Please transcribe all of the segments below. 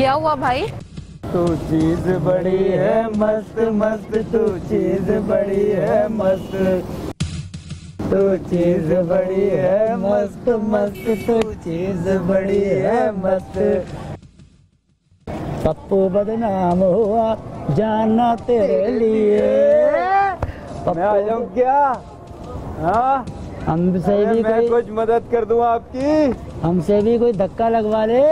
क्या हुआ भाई? तू चीज बड़ी है मस्त मस्त, तू चीज बड़ी है मस्त, तू चीज बड़ी है मस्त मस्त, तू चीज बड़ी है मस्त। पप्पू बदनाम हुआ जाना तेरे लिए। मैं आ जाऊं क्या? हाँ, हमसे भी मैं कुछ मदद कर दूं आपकी? हमसे भी कोई धक्का लगवा ले।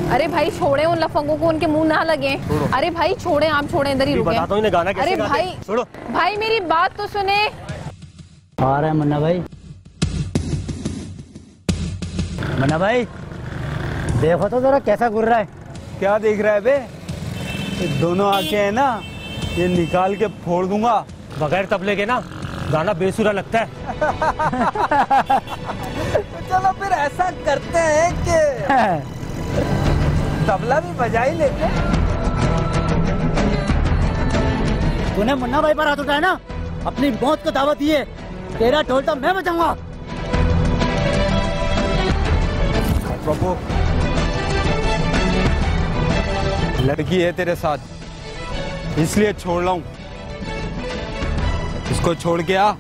अरे भाई छोड़े उन लफंगों को, उनके मुंह ना लगे। अरे भाई छोड़े, आप छोड़े, इधर ही रुके। अरे भाई भाई मेरी बात तो सुने। आ रहा है मुन्ना भाई। मुन्ना भाई देखो तो जरा कैसा घूर रहा है। क्या देख रहा है बे? ये दोनों आंखें हैं ना, ये निकाल के फोड़ दूंगा। बगैर तबले के ना गाना बेसुरा लगता है। तो चलो फिर ऐसा करते हैं कि तबला भी बजा ही लेते। तूने मुन्ना भाई पर हाथ उठाया ना, अपनी मौत को दावत दी है। तेरा ढोल तो मैं बजाऊंगा। प्रभु, लड़की है तेरे साथ इसलिए छोड़ रहा हूं। इसको छोड़ के आ,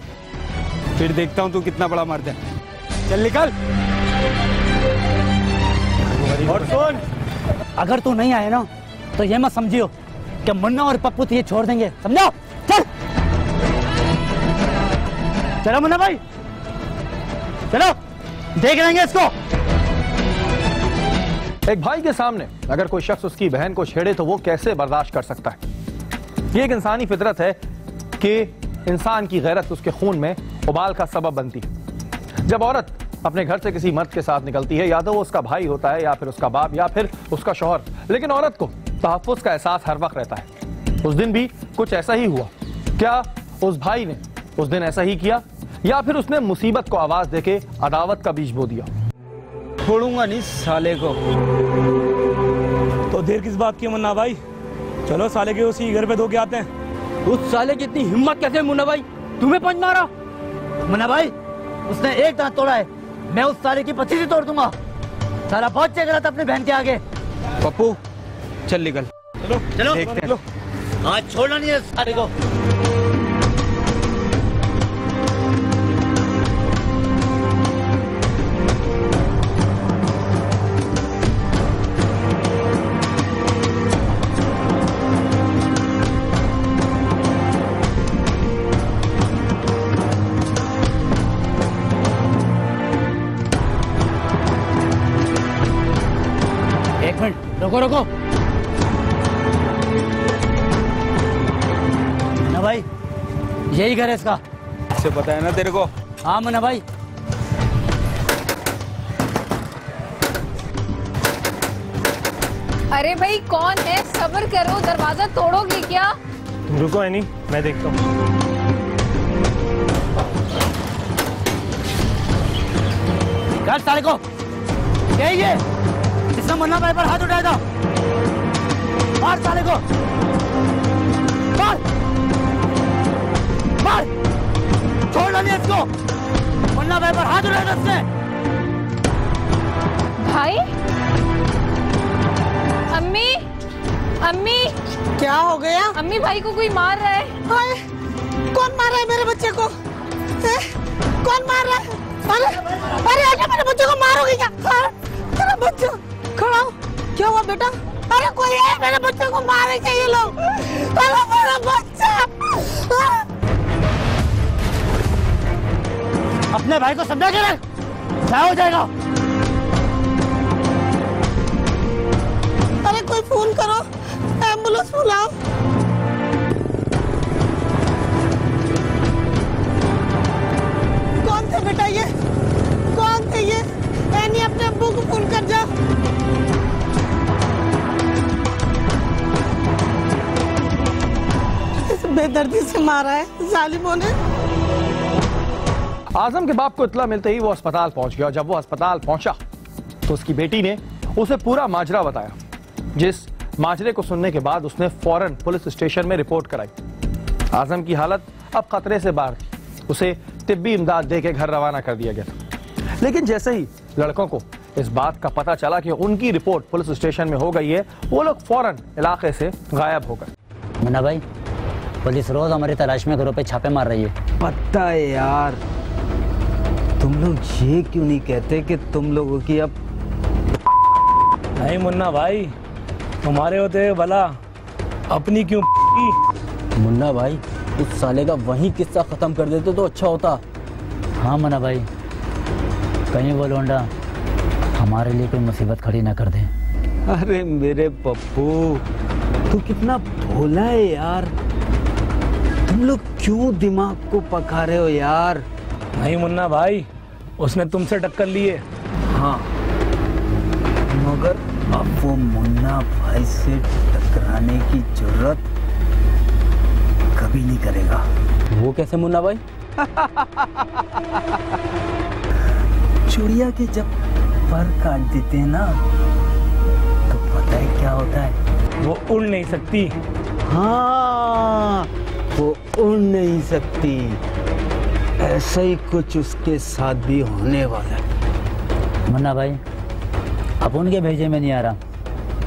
फिर देखता हूं तू कितना बड़ा मर्द है। चल निकल। और सुन, अगर तू नहीं आए ना तो ये मत समझियो कि मुन्ना और पप्पू तुझे छोड़ देंगे, समझो? चल चलो मुन्ना भाई, चलो देख लेंगे इसको। एक भाई के सामने अगर कोई शख्स उसकी बहन को छेड़े तो वो कैसे बर्दाश्त कर सकता है? ये एक इंसानी फितरत है कि इंसान की गैरत उसके खून में उबाल का सबब बनती है। जब औरत अपने घर से किसी मर्द के साथ निकलती है, या तो वो उसका भाई होता है या फिर उसका बाप या फिर उसका शौहर, लेकिन औरत को तहफ़्फ़ुज़ का एहसास हर वक्त रहता है। उस दिन भी कुछ ऐसा ही हुआ। क्या उस भाई ने उस दिन ऐसा ही किया, या फिर उसने मुसीबत को आवाज देके अदावत का बीज बो दिया? छोड़ूंगा नहीं साले को। तो देर किस बात की मुन्ना भाई, चलो साले के उसी घर पे धो के आते हैं। उस साले की इतनी हिम्मत कैसे मुन्ना भाई, तुम्हें पंच मारा? मुन्ना भाई उसने एक दांत तोड़ा है, मैं उस साले की पच्चीस ही तोड़ दूंगा। साला बहुत चेक रहा था अपनी बहन के आगे। पप्पू चल निकल। चलो चलो देखते हैं। आज छोड़ना नहीं है साले को। रुको रुको मुन्ना भाई, यही घर है इसका। इससे पता है ना तेरे को? हाँ मुन्ना भाई। अरे भाई कौन है? सब्र करो, दरवाजा तोड़ोगे क्या? तुम रुको एनी, मैं देखता हूँ। घर साले को, यही है इसने मुन्ना भाई पर हाथ उठाया था। मार साले को, मार मार, छोड़ना नहीं इसको। मुन्ना भाई पर हाथ उठाया था इसने। भाई, अम्मी, अम्मी, क्या हो गया? अम्मी भाई को कोई मार रहा है। हाय, कौन मार रहा है मेरे बच्चे को? कौन मार रहा है? अरे अरे आजा, मेरे बच्चे को मारोगे क्या? तेरा बच्चा खड़ा हो। क्या हुआ बेटा? अरे कोई है, मेरे बच्चे को मारे क्या ये लोग? अरे मेरा बच्चा। अपने भाई को समझा के रख, क्या हो जाएगा। अरे कोई फोन करो, एम्बुलेंस बुलाओ। कौन थे बेटा ये? कौन थे ये? एनी अपने अब्बू को फोन कर जा। इस बेदर्दी से मारा है जालिमों ने। आजम के बाप को इत्तला मिलते ही वो अस्पताल पहुंच गया। जब वो अस्पताल पहुंचा तो उसकी बेटी ने उसे पूरा माजरा बताया, जिस माजरे को सुनने के बाद उसने फौरन पुलिस स्टेशन में रिपोर्ट कराई। आजम की हालत अब खतरे से बाहर थी। उसे तिब्बी इमदाद देके घर रवाना कर दिया गया था। लेकिन जैसे ही लड़कों को इस बात का पता चला कि उनकी रिपोर्ट पुलिस स्टेशन में हो गई है, वो लोग फौरन इलाके से गायब हो गए। मुन्ना भाई, पुलिस रोज हमारी तलाश में घरों पे छापे मार रही है। पता है यार, तुम लोग ये क्यों नहीं कहते कि तुम लोगों की अब नहीं मुन्ना भाई, तुम्हारे होते भला अपनी क्यों की? मुन्ना भाई, उस साले का वही किस्सा खत्म कर देते तो अच्छा होता। हाँ मुन्ना भाई, कहीं वो लोंडा हमारे लिए कोई मुसीबत खड़ी ना कर दे। अरे मेरे पप्पू, तू कितना भोला है यार। तुम लोग क्यों दिमाग को पका रहे हो यार? नहीं मुन्ना भाई, उसने तुमसे टक्कर ली है। हाँ, मगर अब वो मुन्ना भाई से टकराने की जरूरत कभी नहीं करेगा। वो कैसे मुन्ना भाई? चिड़िया के जब पर काट देते हैं ना, तो पता है क्या होता है? वो उड़ नहीं सकती। हाँ, वो उड़ नहीं सकती। ऐसा ही कुछ उसके साथ भी होने वाला है। मुन्ना भाई, अब उनके भेजे में नहीं आ रहा,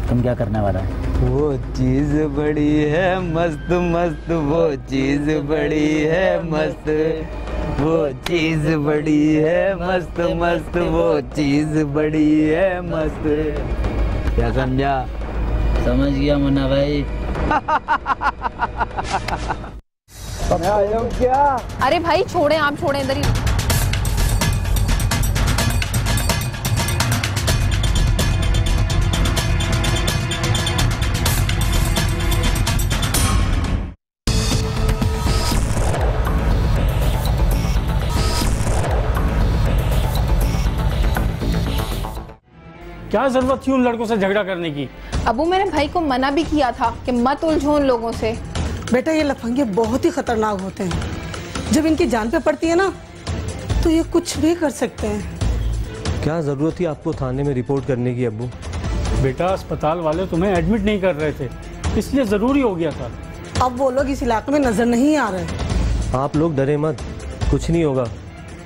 तुम क्या करने वाला है? वो चीज बड़ी है मस्त मस्त, वो चीज बड़ी है मस्त, वो चीज बड़ी है मस्त मस्त, वो चीज बड़ी है मस्त। क्या समझा? समझ गया मुन्ना भाई। क्या? अरे भाई छोड़े, आप छोड़े, इधर ही। क्या जरूरत थी उन लड़कों से झगड़ा करने की? अबू, मेरे भाई को मना भी किया था कि मत उलझो उन लोगों से। बेटा, ये लफंगे बहुत ही खतरनाक होते हैं। जब इनकी जान पे पड़ती है ना, तो ये कुछ भी कर सकते हैं। क्या जरूरत थी आपको थाने में रिपोर्ट करने की अब्बू? बेटा, अस्पताल वाले तुम्हें एडमिट नहीं कर रहे थे, इसलिए जरूरी हो गया था। अब वो लोग इस इलाके में नजर नहीं आ रहे। आप लोग डरे मत, कुछ नहीं होगा।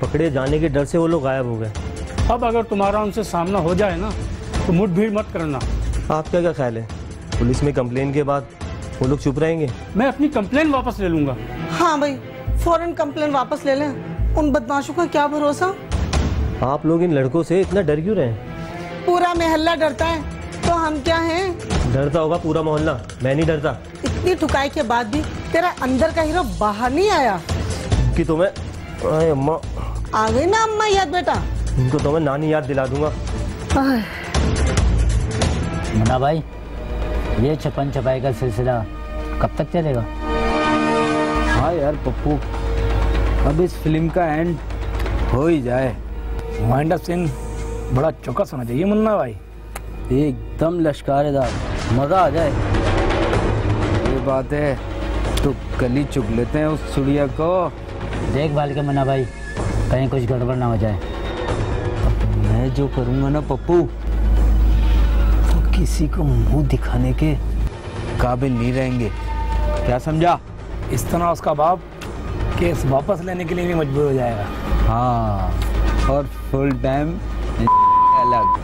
पकड़े जाने के डर से वो लोग गायब हो गए। अब अगर तुम्हारा उनसे सामना हो जाए ना, तो मुठभेड़ मत करना। आपका क्या ख्याल है, पुलिस में कंप्लेन के बाद वो लोग चुप रहेंगे? मैं अपनी कंप्लेन वापस ले लूंगा। हाँ भाई, फौरन कंप्लेन वापस ले लें। उन बदमाशों का क्या भरोसा। आप लोग इन लड़कों से इतना डर क्यों रहे? पूरा मोहल्ला डरता है, तो हम क्या हैं? डरता होगा पूरा मोहल्ला, मैं नहीं डरता। इतनी ठुकाई के बाद भी तेरा अंदर का हीरो बाहर नहीं आया कि तुम्हें अरे अम्मा, आ गई ना अम्मा याद बेटा। इनको तो मैं नानी याद दिला दूंगा। मुन्ना भाई, ये छपन छपाई का सिलसिला कब तक चलेगा? हाँ यार पप्पू, अब इस फिल्म का एंड हो ही जाए। वाइंड अप सीन बड़ा चौकस होना चाहिए मुन्ना भाई, एकदम लश्कारेदार, मजा आ जाए। ये बात है, तो कल ही चुग लेते हैं उस चिड़िया को। देखभाल के मुन्ना भाई, कहीं कुछ गड़बड़ ना हो जाए। मैं जो करूँगा ना पप्पू, तो किसी को मुंह दिखाने के काबिल नहीं रहेंगे। क्या समझा? इस तरह उसका बाप केस वापस लेने के लिए भी मजबूर हो जाएगा। हाँ, और फुल टाइम अलग।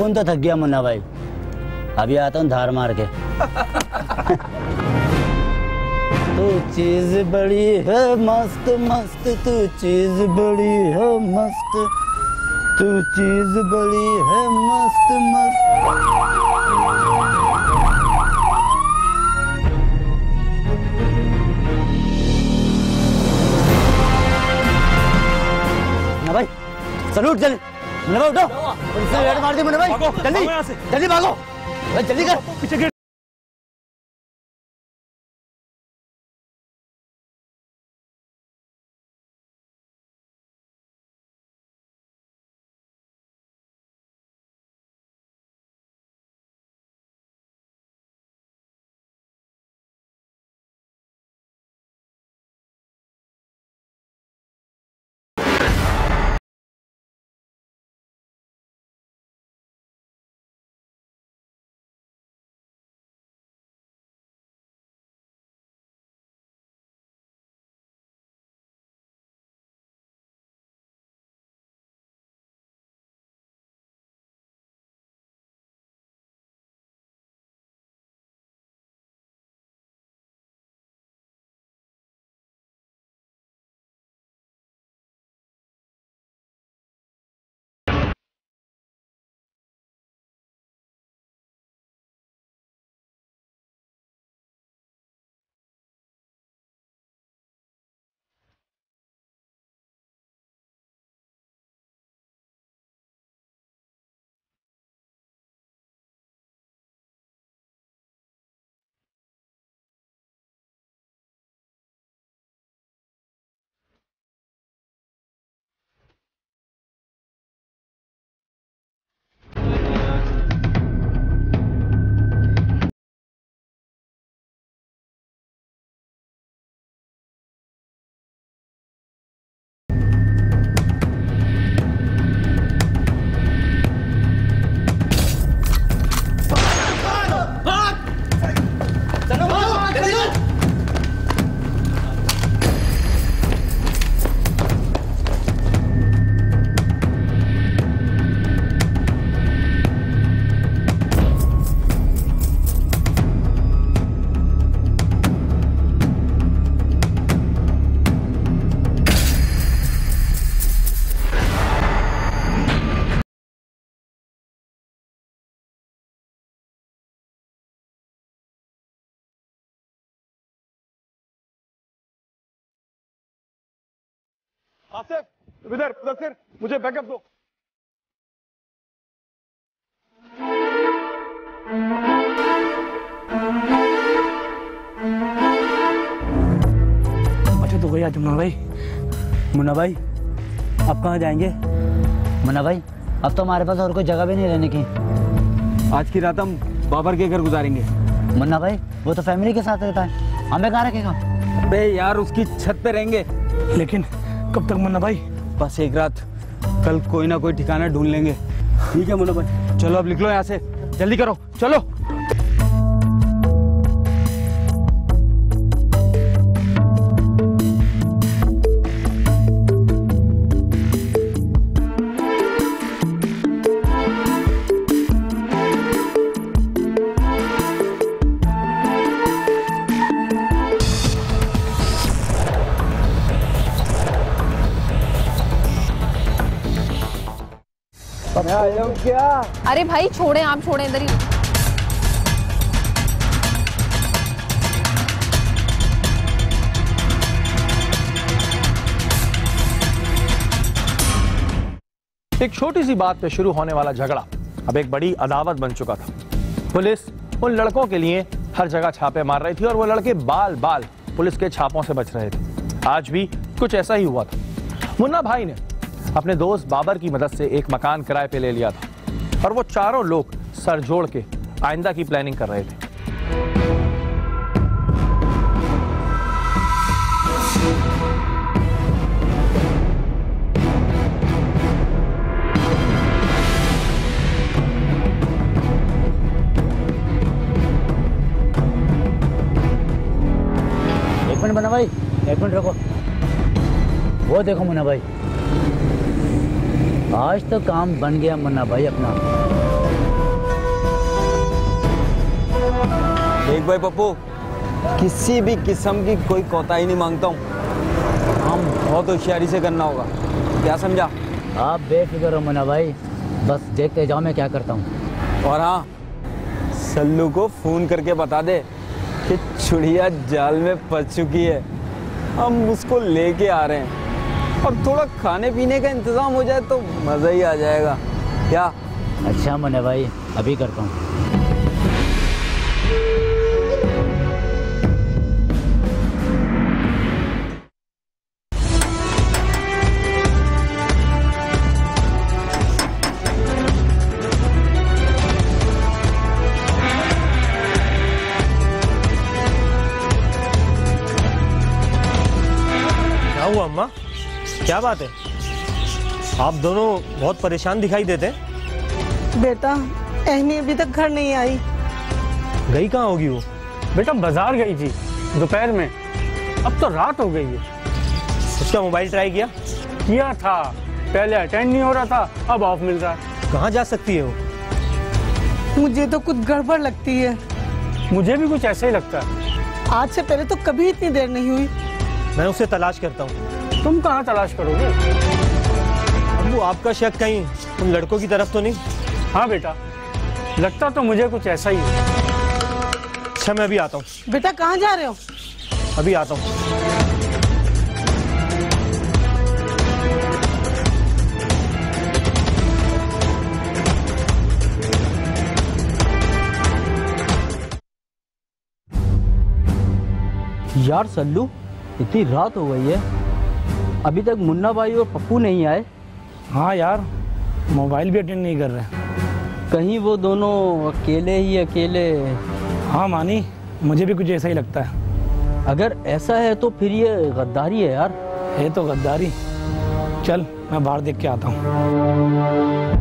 खून तो थक गया मुन्ना भाई, अभी आता हूँ धार मार के। तू चीज बड़ी है मस्त मस्त, तू चीज बड़ी है मस्त, तू चीज बड़ी है मस्त मस्त। मुन्ना भाई सलूट, जल्दी मुन्ना भाई उठो, पुलिस ने रेड मार दी मुन्ना भाई, जल्दी जल्दी भागो भाई, जल्दी कर। पीछे आसिफ इधर मुदस्सिर, मुझे बैकअप दो। अच्छा तो गया मुन्ना भाई। मुन्ना भाई अब कहाँ जाएंगे? मुन्ना भाई अब तो हमारे पास और कोई जगह भी नहीं रहने की। आज की रात हम बाबर के घर गुजारेंगे। मुन्ना भाई वो तो फैमिली के साथ रहता है, हमें कहाँ रखेगा? अबे यार उसकी छत पे रहेंगे। लेकिन कब तक मुन्ना भाई? बस एक रात, कल कोई ना कोई ठिकाना ढूंढ लेंगे। ठीक है मुन्ना भाई। चलो अब निकलो यहाँ से, जल्दी करो चलो। क्या? अरे भाई छोड़े, आप छोड़े, इधर ही। एक छोटी सी बात पे शुरू होने वाला झगड़ा अब एक बड़ी अदावत बन चुका था। पुलिस उन लड़कों के लिए हर जगह छापे मार रही थी और वो लड़के बाल बाल पुलिस के छापों से बच रहे थे। आज भी कुछ ऐसा ही हुआ था। मुन्ना भाई ने अपने दोस्त बाबर की मदद से एक मकान किराए पे ले लिया था और वो चारों लोग सर जोड़ के आइंदा की प्लानिंग कर रहे थे। एक मिनट मुन्ना भाई, एक मिनट रुको। वो देखो मुन्ना भाई, आज तो काम बन गया मुन्ना भाई अपना। देख भाई पप्पू, किसी भी किस्म की कोई कोताही नहीं मांगता हूँ, हम बहुत होशियारी से करना होगा, क्या समझा? आप बेफिक्र हो मुन्ना भाई, बस देखते जाओ मैं क्या करता हूँ। और हाँ, सल्लू को फोन करके बता दे कि चुड़िया जाल में फंस चुकी है, हम उसको लेके आ रहे हैं, और थोड़ा खाने पीने का इंतजाम हो जाए तो मज़ा ही आ जाएगा, क्या? अच्छा मुन्ना भाई, अभी करता हूँ। क्या हुआ अम्मा, क्या बात है? आप दोनों बहुत परेशान दिखाई देते हैं। बेटा एहनी अभी तक घर नहीं आई। गई कहाँ होगी वो? बेटा बाजार गई थी दोपहर में, अब तो रात हो गई है। उसका मोबाइल ट्राई किया? किया था, पहले अटेंड नहीं हो रहा था, अब ऑफ मिल रहा है। कहाँ जा सकती है वो? मुझे तो कुछ गड़बड़ लगती है। मुझे भी कुछ ऐसा ही लगता है। आज से पहले तो कभी इतनी देर नहीं हुई। मैं उसे तलाश करता हूँ। तुम कहाँ तलाश करोगे? अब्बू, आपका शक कहीं उन लड़कों की तरफ तो नहीं? हाँ बेटा, लगता तो मुझे कुछ ऐसा ही है। अच्छा मैं अभी आता हूँ। बेटा कहाँ जा रहे हो? अभी आता हूँ। यार सल्लू, इतनी रात हो गई है, अभी तक मुन्ना भाई और पप्पू नहीं आए। हाँ यार, मोबाइल भी अटेंड नहीं कर रहे। कहीं वो दोनों अकेले ही अकेले। हाँ मानी, मुझे भी कुछ ऐसा ही लगता है। अगर ऐसा है तो फिर ये गद्दारी है यार। है तो गद्दारी। चल मैं बाहर देख के आता हूँ।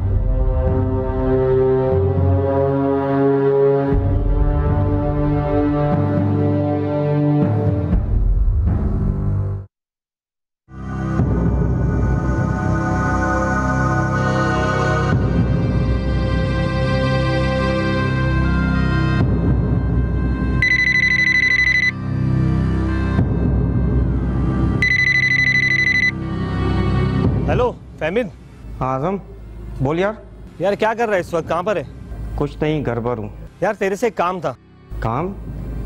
हेलो फहमीद। आजम बोल यार। यार क्या कर रहा है इस वक्त, कहाँ पर है? कुछ नहीं, घर पर हूँ। यार तेरे से एक काम था। काम?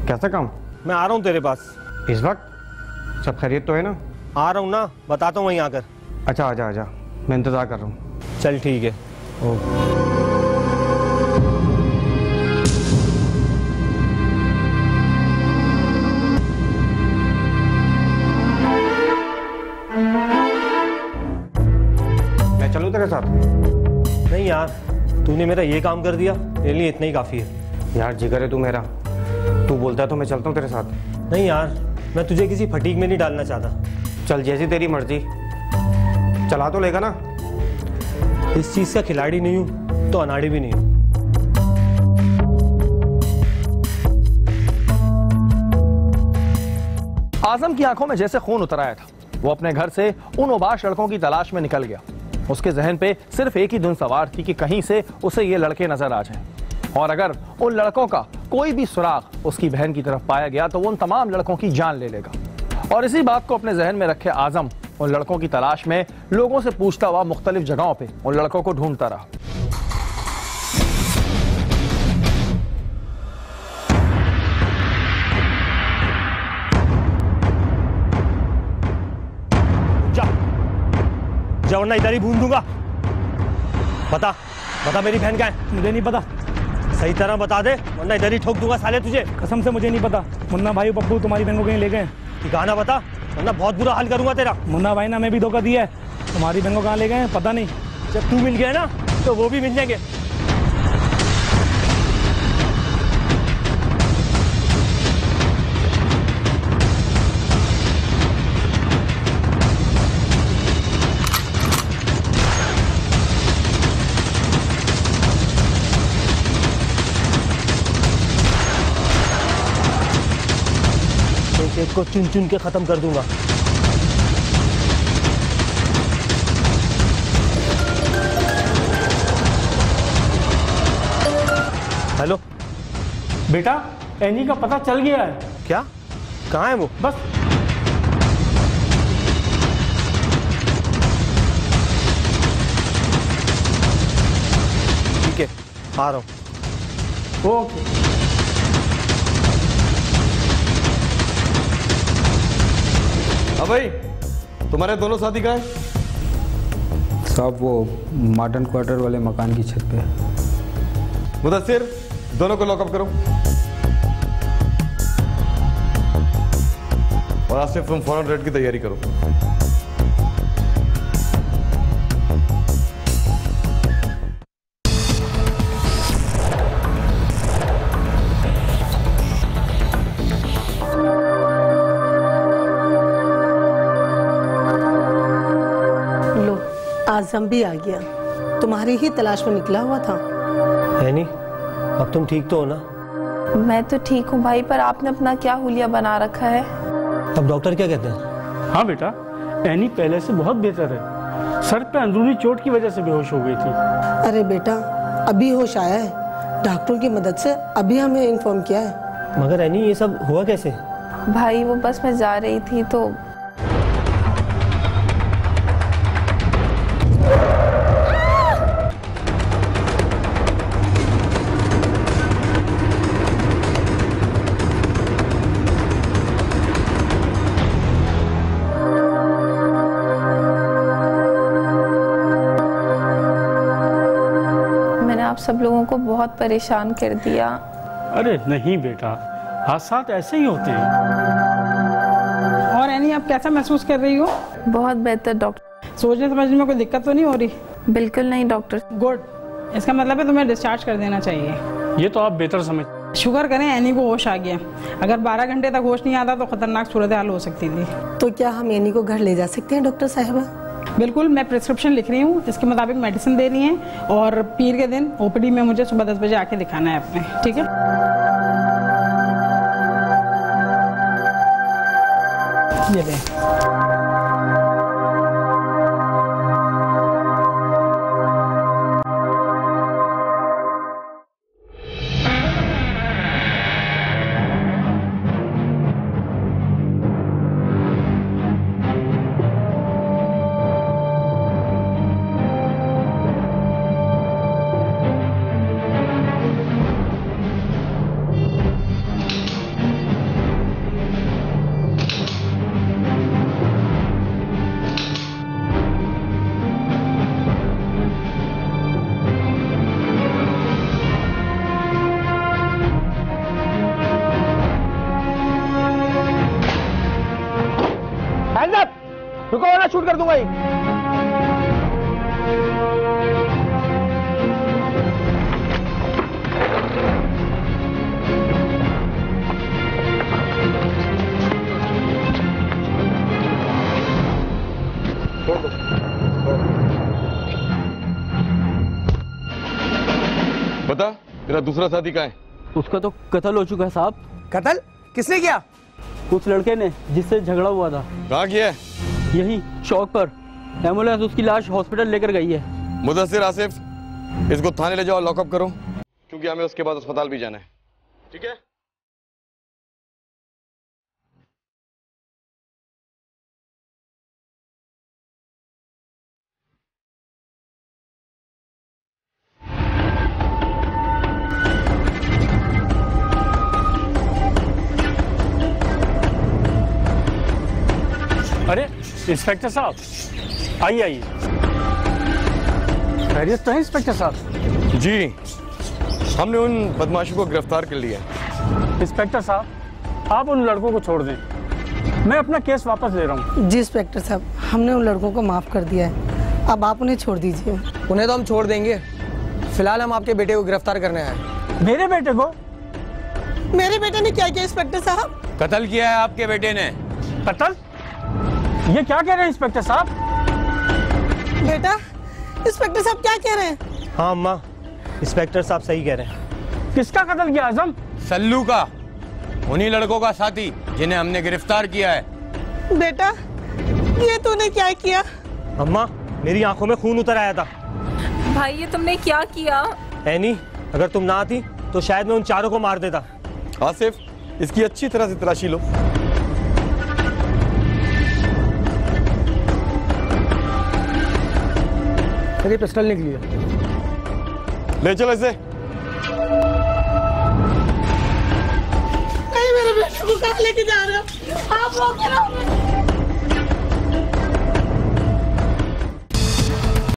कैसा काम? मैं आ रहा हूँ तेरे पास। इस वक्त सब खैरियत तो है ना? आ रहा हूँ ना, बताता हूँ वहीं आकर। अच्छा आजा आजा, मैं इंतज़ार कर रहा हूँ। चल ठीक है। मैं चलूँ तेरे साथ? नहीं यार, तूने मेरा ये काम कर दिया, मेरे लिए इतना ही काफ़ी है। यार जिगर है तू मेरा, तू बोलता है तो मैं चलता हूँ तेरे साथ। नहीं यार, मैं तुझे किसी फटीक में नहीं डालना चाहता। चल जैसी तेरी मर्जी, चला तो लेगा ना? इस चीज़ का खिलाड़ी नहीं हूँ तो अनाड़ी भी नहीं हूँ। आजम की आंखों में जैसे खून उतर आया था, वो अपने घर से उन उबाश लड़कों की तलाश में निकल गया। उसके जहन पे सिर्फ एक ही धुन सवार थी कि कहीं से उसे ये लड़के नजर आ जाएं, और अगर उन लड़कों का कोई भी सुराग उसकी बहन की तरफ पाया गया तो वो उन तमाम लड़कों की जान ले लेगा। और इसी बात को अपने जहन में रखे आजम उन लड़कों की तलाश में लोगों से पूछता हुआ मुख्तलिफ जगहों पे उन लड़कों को ढूंढता रहा। जा वरना इधर ही भून दूंगा। बता बता मेरी बहन कहाँ है? मुझे नहीं पता। सही तरह बता दे वरना इधर ही ठोक दूंगा साले तुझे। कसम से मुझे नहीं पता। मुन्ना भाई पप्पू तुम्हारी बहन को कहीं ले गए? ठिकाना बता वरना बहुत बुरा हाल करूंगा तेरा। मुन्ना भाई ने हमें भी धोखा दिया है, तुम्हारी बहन को कहाँ ले गए पता नहीं। जब तू मिल गया ना तो वो भी मिल जाएंगे। एक को चुन चुन के खत्म कर दूंगा। हेलो बेटा, एनी का पता चल गया है। क्या? कहाँ है वो? बस ठीक है, आ रहा हूँ। ओके। हाँ भाई, तुम्हारे दोनों साथी कहाँ हैं? साहब वो मॉडर्न क्वार्टर वाले मकान की छत पे। मुदस्सिर, दोनों को लॉकअप करो। और आसिफ, तुम फौरन रेड की तैयारी करो। आजम भी आ गया, तुम्हारी ही तलाश में निकला हुआ था। एनी, अब तुम ठीक तो हो ना? मैं तो ठीक हूँ भाई, पर आपने अपना क्या हुलिया बना रखा है। अब डॉक्टर क्या कहते हैं? हाँ बेटा, एनी पहले से बहुत बेहतर है। सर पे अंदरूनी चोट की वजह से बेहोश हो गई थी। अरे बेटा, अभी होश आया है, डॉक्टर की मदद से अभी हमें इन्फॉर्म किया है। मगर एनी, ये सब हुआ कैसे? भाई वो बस मैं जा रही थी तो सब लोगों को बहुत परेशान कर दिया। अरे नहीं बेटा, हादसात ऐसे ही होते हैं। और एनी, आप कैसा महसूस कर रही हो? बहुत बेहतर डॉक्टर। सोचने समझने में कोई दिक्कत तो नहीं हो रही? बिल्कुल नहीं डॉक्टर। गुड, इसका मतलब है तुम्हें डिस्चार्ज कर देना चाहिए। ये तो आप बेहतर समझ। शुक्र करें एनी को होश आ गया, अगर 12 घंटे तक होश नहीं आता तो खतरनाक सूरत हाल हो सकती थी। तो क्या हम एनी को घर ले जा सकते हैं डॉक्टर साहिबा? बिल्कुल, मैं प्रिस्क्रिप्शन लिख रही हूँ, इसके मुताबिक मेडिसिन देनी है और पीर के दिन ओपीडी में मुझे सुबह 10 बजे आके दिखाना है अपने, ठीक है? ये ले। रुको वरना शूट कर दूंगा। बता, तेरा दूसरा साथी कहाँ है? उसका तो कत्ल हो चुका है साहब। कत्ल किसने किया? उस लड़के ने जिससे झगड़ा हुआ था। कहाँ किया है? यही चौक पर। एम्बुलेंस उसकी लाश हॉस्पिटल लेकर गई है। मुदस्सिर, आसिफ, इसको थाने ले जाओ, लॉकअप करो, क्योंकि हमें उसके बाद अस्पताल भी जाना है। ठीक है? अरे इंस्पेक्टर साहब, आइए आइए। खैरियत तो है इंस्पेक्टर साहब? जी, हमने उन बदमाशों को गिरफ्तार कर लिया। इंस्पेक्टर साहब, आप उन लड़कों को छोड़ दें, मैं अपना केस वापस ले रहा हूँ। जी इंस्पेक्टर साहब, हमने उन लड़कों को माफ कर दिया है, अब आप उन्हें छोड़ दीजिए। उन्हें तो हम छोड़ देंगे, फिलहाल हम आपके बेटे को गिरफ्तार करने आए। मेरे बेटे को? मेरे बेटे ने क्या किया इंस्पेक्टर साहब? कत्ल किया है आपके बेटे ने। कत्ल? ये क्या कह रहे हैं इंस्पेक्टर साहब? बेटा, इंस्पेक्टर साहब क्या कह रहे हैं? हाँ अम्मा, इंस्पेक्टर साहब सही कह रहे हैं। किसका कत्ल किया आजम? सल्लू का, उन्हीं लड़कों का साथी जिन्हें हमने गिरफ्तार किया है। बेटा, ये तूने क्या किया? अम्मा, मेरी आंखों में खून उतर आया था। भाई ये तुमने क्या किया? एनी, अगर तुम ना आती तो शायद मैं उन चारों को मार देता। आसिफ, इसकी अच्छी तरह से तलाशी लो। सर ये पिस्टल निकली है। ले चलो इसे। मेरे बेटे को कहाँ लेके जा रहे हो आप? रोक के रहो।